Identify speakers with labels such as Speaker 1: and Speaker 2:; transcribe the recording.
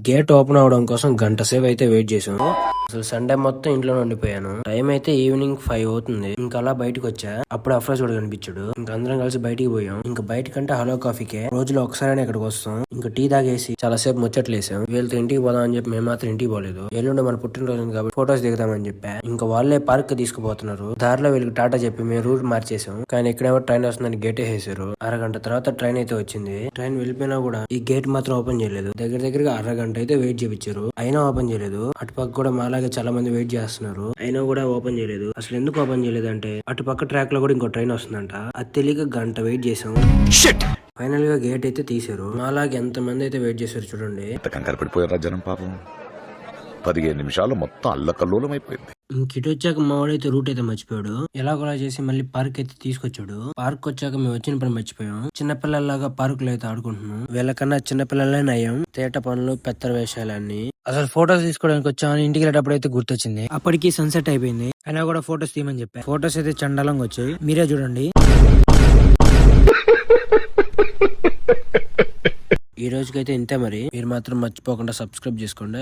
Speaker 1: Gate open అవడం కోసం గంట సేపు అయితే వెయిట్ చేసాను. అసలు సండే మొత్తం ఇంట్లో ఉండిపోయాను. టైం అయితే ఈవినింగ్ 5 అవుతుంది. ఇంకా అలా బయటకు వచ్చా. అప్పుడు అఫ్రోజ్ కూడా కనిపించాడు. ఇంకా అందరం కలిసి బయటికి పోయాం. ఇంకా బయటకంటే హలో కాఫీకే రోజులో ఒకసారి ఇక్కడికి వస్తాం. ఇంకా టీ తాగేసి చాలా సేపు ముచ్చట్లు వేసాం. వీళ్ళతో ఇంటికి పోదాం అని చెప్పి మేము మాత్రం ఇంటికి పోలేదు. ఎల్లుండి మన పుట్టినరోజు ఉంది కాబట్టి ఫొటోస్ దిగుదామని చెప్పా. ఇంకా వాళ్ళే పార్క్ కి తీసుకుపోతున్నారు. దారిలో వీళ్ళకి టాటా చెప్పి మేము రూట్ మార్చేసాం. కానీ ఇక్కడేమో ట్రైన్ వస్తుందని గేట్ వేసేసారు. అరగంట తర్వాత ట్రైన్ అయితే వచ్చింది. ట్రైన్ వెళ్ళిపోయినా కూడా ఈ గేట్ మాత్రం ఓపెన్ చేయలేదు. దగ్గరగా అరగంట అయితే వెయిట్ చేయించారు. అయినా ఓపెన్ చేయలేదు. అటుపక్క కూడా మాలాగే చాలా మంది వెయిట్ చేస్తున్నారు. అయినా కూడా ఓపెన్ చేయలేదు. అసలు ఎందుకు ఓపెన్ చేయలేదు అంటే అటుపక్క ట్రాక్ లో కూడా ఇంకో ట్రైన్ వస్తుందంట. అది తెలియక గంట వెయిట్ చేసాం. ఫైనల్ గా గేట్ అయితే తీసారు. మాలాగే ఎంత మంది అయితే వెయిట్ చేశారు చూడండి.
Speaker 2: కంగారు పడిపోయారా జనం పాపం. 15 నిమిషాలు మొత్తం అల్లకల్లోలం అయిపోయింది.
Speaker 1: ఇంకిటి వచ్చాక మా వాడైతే రూట్ అయితే మర్చిపోయాడు. ఎలాగోలా చేసి మళ్ళీ పార్క్ అయితే తీసుకొచ్చాడు. పార్క్ వచ్చాక మేము వచ్చిన పని మర్చిపోయాం. చిన్నపిల్లల్లాగా పార్కులో అయితే ఆడుకుంటున్నాం. వీళ్ళకన్నా చిన్నపిల్లలే నయం. తేట పనులు పెత్తర వేషాలన్నీ. అసలు ఫొటోస్ తీసుకోవడానికి వచ్చామని ఇంటికి వెళ్ళేటప్పుడు అయితే గుర్తొచ్చింది. అప్పటికి సన్సెట్ అయిపోయింది. అయినా కూడా ఫొటోస్ తీయమని చెప్పా. ఫొటోస్ అయితే చండాలంగా వచ్చాయి. మీరే చూడండి. ఈ రోజుకైతే ఇంతే. మరి మీరు మాత్రం మర్చిపోకుండా సబ్స్క్రైబ్ చేసుకోండి.